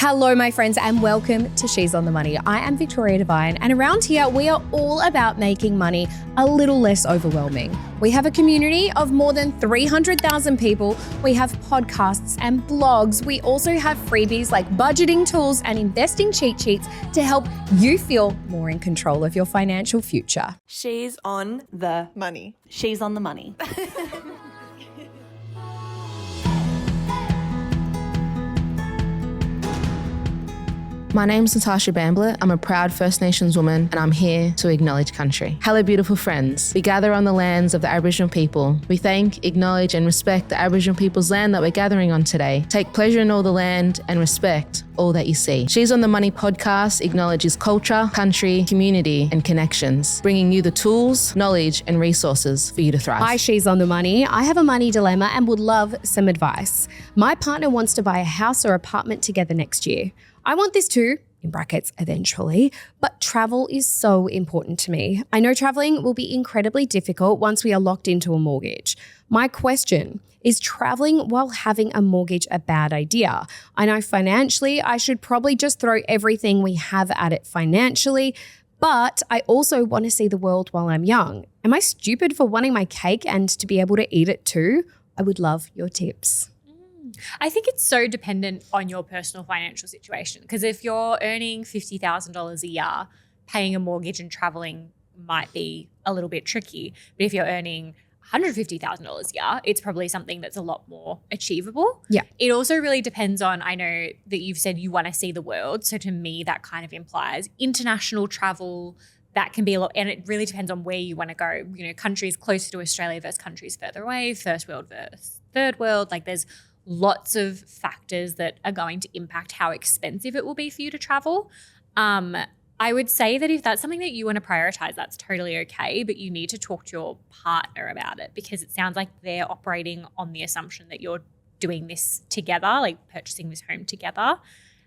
Hello, my friends, and welcome to She's on the Money. I am Victoria Devine, and around here, we are all about making money a little less overwhelming. We have a community of more than 300,000 people. We have podcasts and blogs. We also have freebies like budgeting tools and investing cheat sheets to help you feel more in control of your financial future. She's on the Money. She's on the money. My name's Natasha Bamblett. I'm a proud First Nations woman and I'm here to acknowledge country. Hello, beautiful friends. We gather on the lands of the Aboriginal people. We thank, acknowledge and respect the Aboriginal people's land that we're gathering on today. Take pleasure in all the land and respect all that you see. She's on the Money podcast acknowledges culture, country, community and connections, bringing you the tools, knowledge and resources for you to thrive. Hi, She's on the Money. I have a money dilemma and would love some advice. My partner wants to buy a house or apartment together next year. I want this too, in brackets, eventually, but travel is so important to me. I know traveling will be incredibly difficult once we are locked into a mortgage. My question is traveling while having a mortgage a bad idea? I know financially, I should probably just throw everything we have at it financially, but I also want to see the world while I'm young. Am I stupid for wanting my cake and to be able to eat it too? I would love your tips. I think it's so dependent on your personal financial situation, because if you're earning $50,000 a year, paying a mortgage and traveling might be a little bit tricky. But if you're earning $150,000 a year, it's probably something that's a lot more achievable. Yeah. It also really depends on, I know that you've said you want to see the world. So to me, that kind of implies international travel. That can be a lot, and it really depends on where you want to go. You know, countries closer to Australia versus countries further away, first world versus third world. Like there's lots of factors that are going to impact how expensive it will be for you to travel. I would say that if that's something that you want to prioritize, that's totally okay, but you need to talk to your partner about it, because it sounds like they're operating on the assumption that you're doing this together, like purchasing this home together.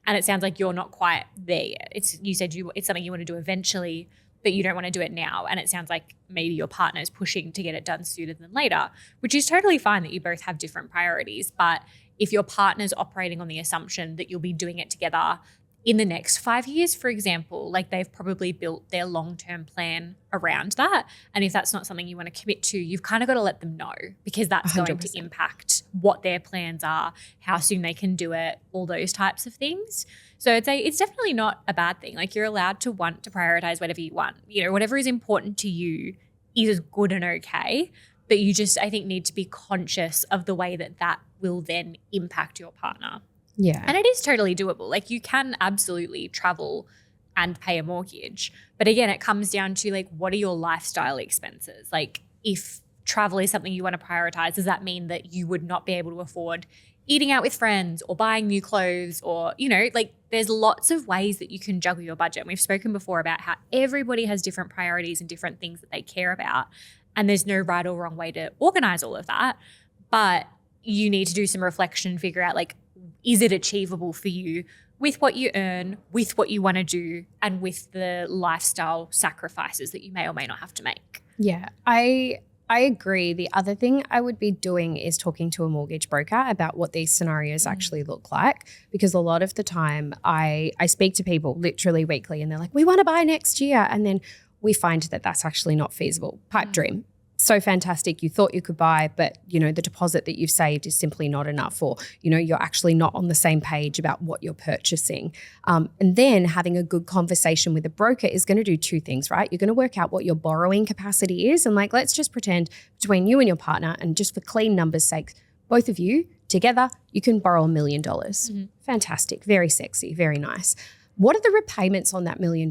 And it sounds like you're not quite there yet. You said it's something you want to do eventually, but you don't want to do it now. And it sounds like maybe your partner is pushing to get it done sooner than later, which is totally fine that you both have different priorities. But if your partner's operating on the assumption that you'll be doing it together in the next 5 years, for example, like they've probably built their long-term plan around that. And if that's not something you want to commit to, you've kind of got to let them know, because that's 100%. Going to impact what their plans are, how soon they can do it, all those types of things. So I'd say it's definitely not a bad thing. Like you're allowed to want to prioritize whatever you want. You know, whatever is important to you is good and okay, but you just, I think, need to be conscious of the way that that will then impact your partner. Yeah. And it is totally doable. Like you can absolutely travel and pay a mortgage. But again, it comes down to like, what are your lifestyle expenses? Like if travel is something you want to prioritize, does that mean that you would not be able to afford eating out with friends or buying new clothes, or, you know, like there's lots of ways that you can juggle your budget. And we've spoken before about how everybody has different priorities and different things that they care about. And there's no right or wrong way to organize all of that. But you need to do some reflection and figure out, like, is it achievable for you with what you earn, with what you want to do, and with the lifestyle sacrifices that you may or may not have to make? Yeah, I agree. The other thing I would be doing is talking to a mortgage broker about what these scenarios actually look like, because a lot of the time I speak to people literally weekly and they're like, we want to buy next year. And then we find that that's actually not feasible. Pipe dream. So fantastic. You thought you could buy, but you know, the deposit that you've saved is simply not enough, or, you know, you're actually not on the same page about what you're purchasing. And then having a good conversation with a broker is going to do two things, right? You're going to work out what your borrowing capacity is. And like, let's just pretend between you and your partner, and just for clean numbers' sake, both of you together, you can borrow $1 million. Mm-hmm. Fantastic. Very sexy. Very nice. What are the repayments on that $1 million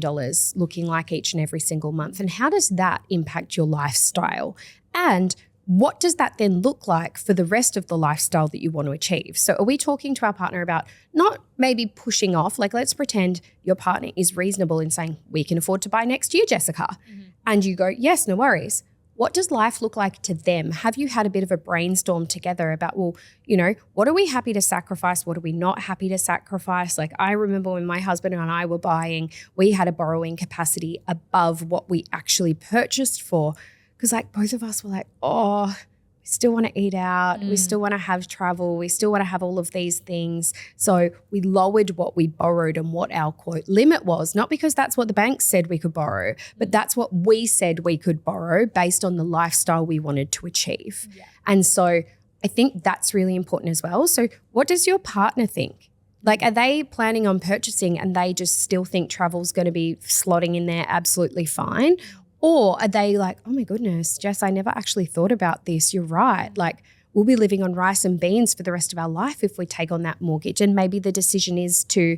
looking like each and every single month? And how does that impact your lifestyle? And what does that then look like for the rest of the lifestyle that you want to achieve? So are we talking to our partner about not maybe pushing off, like let's pretend your partner is reasonable in saying, we can afford to buy next year, Jessica. Mm-hmm. And you go, yes, no worries. What does life look like to them? Have you had a bit of a brainstorm together about, well, you know, what are we happy to sacrifice? What are we not happy to sacrifice? Like I remember when my husband and I were buying, we had a borrowing capacity above what we actually purchased for, because like both of us were like, oh, still want to eat out. We still want to have travel. We still want to have all of these things. So we lowered what we borrowed and what our quote limit was, not because that's what the bank said we could borrow, but that's what we said we could borrow based on the lifestyle we wanted to achieve. Yeah. And so I think that's really important as well. So what does your partner think? Like, are they planning on purchasing and they just still think travel's going to be slotting in there absolutely fine? Or are they like, oh my goodness, Jess, I never actually thought about this. You're right. Like, we'll be living on rice and beans for the rest of our life if we take on that mortgage. And maybe the decision is to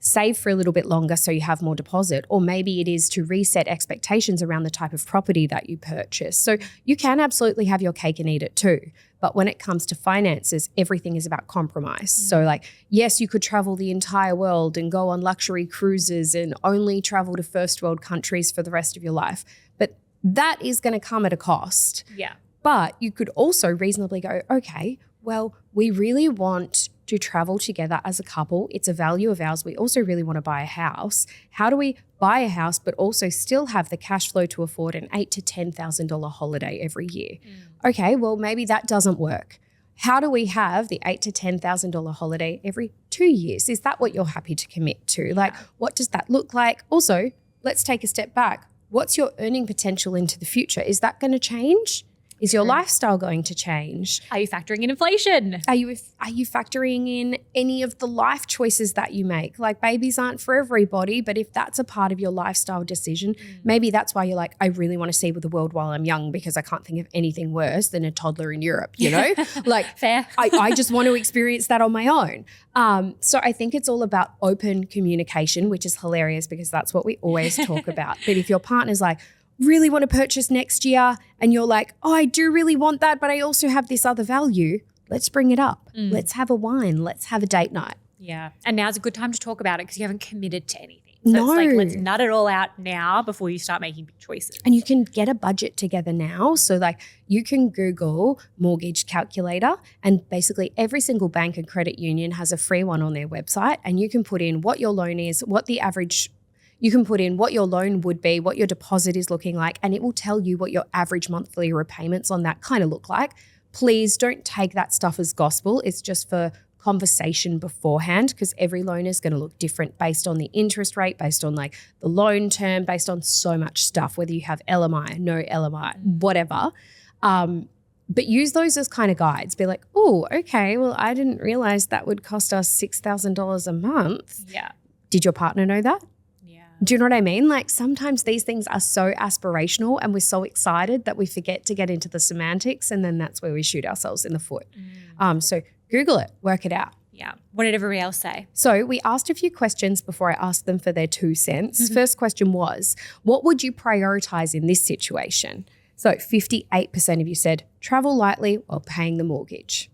save for a little bit longer so you have more deposit, or maybe it is to reset expectations around the type of property that you purchase. So you can absolutely have your cake and eat it too. But when it comes to finances, everything is about compromise. So like, yes, you could travel the entire world and go on luxury cruises and only travel to first world countries for the rest of your life. But that is going to come at a cost. Yeah. But you could also reasonably go, okay, well, we really want to travel together as a couple. It's a value of ours. We also really want to buy a house. How do we buy a house but also still have the cash flow to afford an $8,000 to $10,000 holiday every year? Okay, well, maybe that doesn't work. How do we have the $8,000 to $10,000 holiday every 2 years? Is that what you're happy to commit to? Like, what does that look like? Also, let's take a step back. What's your earning potential into the future? Is that going to change? Is your lifestyle going to change? Are you factoring in inflation? Are you factoring in any of the life choices that you make? Like, babies aren't for everybody, but if that's a part of your lifestyle decision, maybe that's why you're like, I really want to see the world while I'm young because I can't think of anything worse than a toddler in Europe, you know? Like, fair. I just want to experience that on my own. So I think it's all about open communication, which is hilarious because that's what we always talk about. But if your partner's like, really want to purchase next year and you're like, oh, I do really want that, but I also have this other value, let's bring it up. Let's have a wine. Let's have a date night. Yeah. And now's a good time to talk about it because you haven't committed to anything. So No. it's like, let's nut it all out now before you start making big choices. And you can get a budget together now. So like, you can Google mortgage calculator and basically every single bank and credit union has a free one on their website, and you can put in what your loan is, what the average, you can put in what your loan would be, what your deposit is looking like, and it will tell you what your average monthly repayments on that kind of look like. Please don't take that stuff as gospel. It's just for conversation beforehand because every loan is going to look different based on the interest rate, based on like the loan term, based on so much stuff, whether you have LMI, no LMI, whatever. But use those as kind of guides. Be like, oh, okay, well, I didn't realize that would cost us $6,000 a month. Yeah. Did your partner know that? Do you know what I mean? Like, sometimes these things are so aspirational and we're so excited that we forget to get into the semantics, and then that's where we shoot ourselves in the foot. So Google it, work it out. Yeah. What did everybody else say? So we asked a few questions before I asked them for their 2 cents. First question was, what would you prioritize in this situation? So 58% of you said travel lightly while paying the mortgage.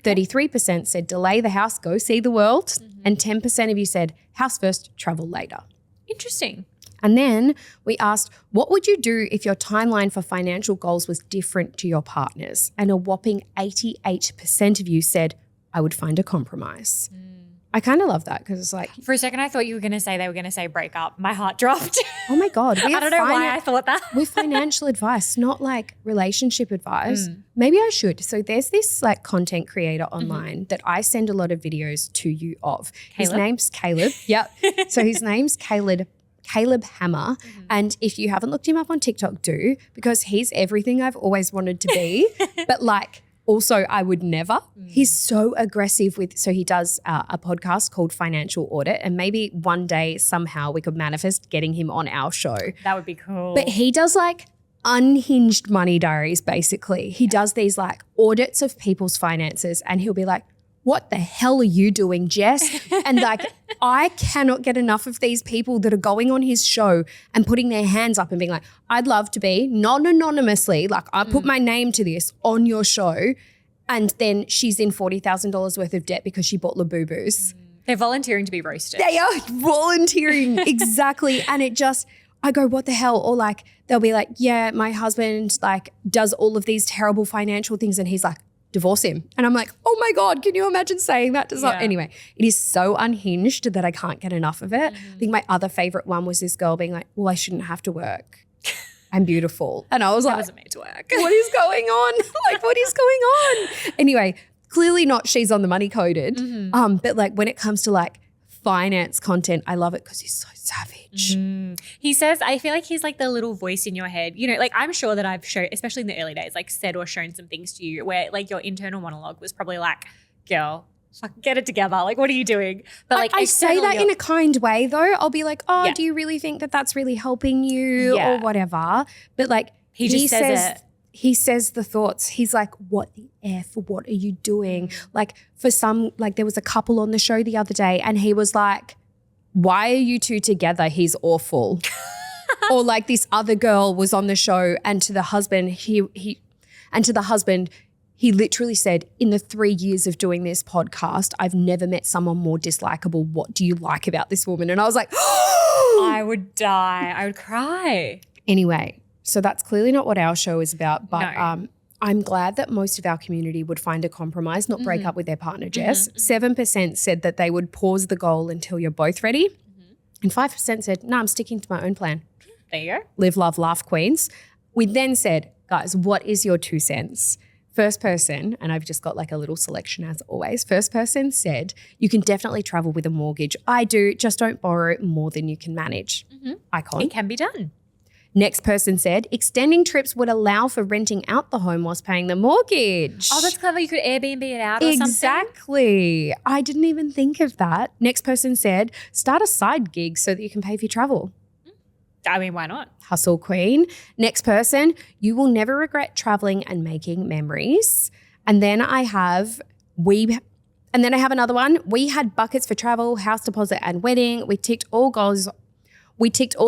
33% said delay the house, go see the world. And 10% of you said house first, travel later. Interesting. And then we asked, what would you do if your timeline for financial goals was different to your partner's? And a whopping 88% of you said, I would find a compromise. I kind of love that because it's like, For a second, I thought you were going to say they were going to say break up. My heart dropped. oh my God. I don't know why I thought that. With financial advice, not like relationship advice. Maybe I should. So there's this like content creator online that I send a lot of videos to you of. His name's Caleb. Yep. So his name's Caleb Hammer. And if you haven't looked him up on TikTok, do, because he's everything I've always wanted to be. But like, also, I would never. He's so aggressive so he does a podcast called Financial Audit, and maybe one day somehow we could manifest getting him on our show. That would be cool. But he does like unhinged money diaries, basically. He does these like audits of people's finances, and he'll be like, what the hell are you doing, Jess? And like, I cannot get enough of these people that are going on his show and putting their hands up and being like, I'd love to be non-anonymously, like I put my name to this on your show. And then she's in $40,000 worth of debt because she bought Labubu's. They're volunteering to be roasted. They are volunteering, exactly. And it just, I go, what the hell? Or like, they'll be like, yeah, my husband like does all of these terrible financial things. And he's like, divorce him. And I'm like, oh my God, can you imagine saying that? Anyway, it is so unhinged that I can't get enough of it. I think my other favorite one was this girl being like, well, I shouldn't have to work. I'm beautiful. And I was That like, wasn't made to work. what is going on? Like, what is going on? Anyway, clearly not she's on the money coded. But like when it comes to like finance content, I love it because he's so savage. He says, I feel like he's like the little voice in your head. You know, like I'm sure that I've shown, especially in the early days, like said or shown some things to you where like your internal monologue was probably like, girl, fucking get it together. Like, what are you doing? But like I say that external, in a kind way though. I'll be like, oh, Yeah. do you really think that that's really helping you Yeah. or whatever? But like He just says it. He says the thoughts. He's like, what the F? What are you doing? Like for some, like there was a couple on the show the other day and he was like, why are you two together? He's awful. Or like this other girl was on the show and to the husband, he literally said, in the 3 years of doing this podcast, I've never met someone more dislikable. What do you like about this woman? And I was like, I would die. I would cry. anyway, so that's clearly not what our show is about. But No. I'm glad that most of our community would find a compromise, not break up with their partner, Jess. 7% said that they would pause the goal until you're both ready. And 5% said, no, I'm sticking to my own plan. There you go. Live, love, laugh, queens. We then said, guys, what is your 2 cents? First person, and I've just got like a little selection as always. First person said, you can definitely travel with a mortgage. I do, just don't borrow more than you can manage. Icon. It can be done. Next person said, extending trips would allow for renting out the home whilst paying the mortgage. Oh, that's clever. You could Airbnb it out or something. Exactly. I didn't even think of that. Next person said, start a side gig so that you can pay for your travel. I mean, why not? Hustle queen. Next person, you will never regret traveling and making memories. And then I have another one. We had buckets for travel, house deposit and wedding. We ticked all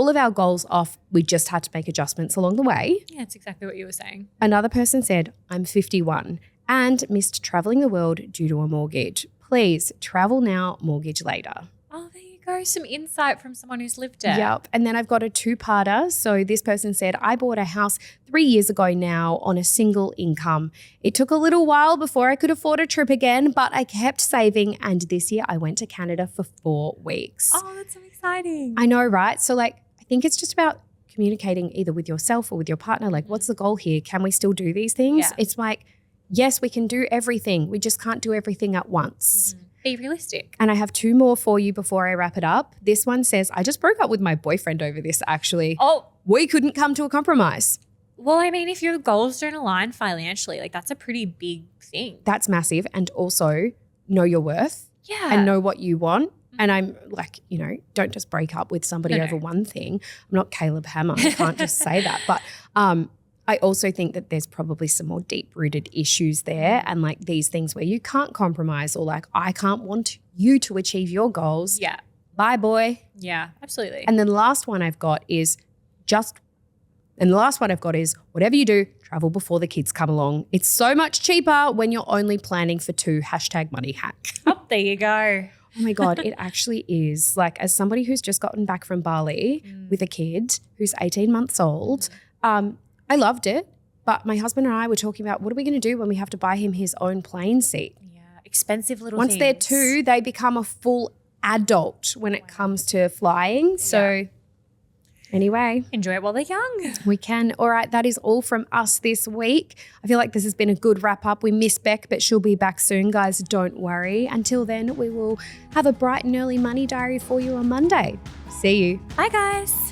of our goals off. We just had to make adjustments along the way. Yeah, that's exactly what you were saying. Another person said, I'm 51 and missed traveling the world due to a mortgage. Please travel now, mortgage later. Oh, there you go. Some insight from someone who's lived it. Yep. And then I've got a 2-parter. So this person said, I bought a house 3 years ago now on a single income. It took a little while before I could afford a trip again, but I kept saving. And this year I went to Canada for 4 weeks. Oh, that's so exciting. I know, right? So like, I think it's just about communicating either with yourself or with your partner. Like, what's the goal here? Can we still do these things? Yeah. It's like, yes, we can do everything. We just can't do everything at once. Be realistic. And I have 2 more for you before I wrap it up. This one says, I just broke up with my boyfriend over this actually. Oh, We couldn't come to a compromise. well, I mean, if your goals don't align financially, like that's a pretty big thing. That's massive. And also know your worth Yeah. and know what you want. And I'm like, don't just break up with somebody No. over one thing. I'm not Caleb Hammer. I can't just say that. But I also think that there's probably some more deep-rooted issues there and like these things where you can't compromise or like, I can't want you to achieve your goals. Yeah. Bye, boy. Yeah, absolutely. And then the last one I've got is whatever you do, travel before the kids come along. It's so much cheaper when you're only planning for 2 #money hack. Oh, there you go. Oh my God, it actually is. Like as somebody who's just gotten back from Bali with a kid who's 18 months old, I loved it. But my husband and I were talking about what are we going to do when we have to buy him his own plane seat? Yeah, expensive little Once things. they're 2, they become a full adult when it comes to flying. So anyway, Enjoy it while they're young. we can. All right, that is all from us this week. I feel like this has been a good wrap up. We miss Beck, but she'll be back soon, guys. Don't worry. Until then, we will have a bright and early money diary for you on Monday. See you. Bye, guys.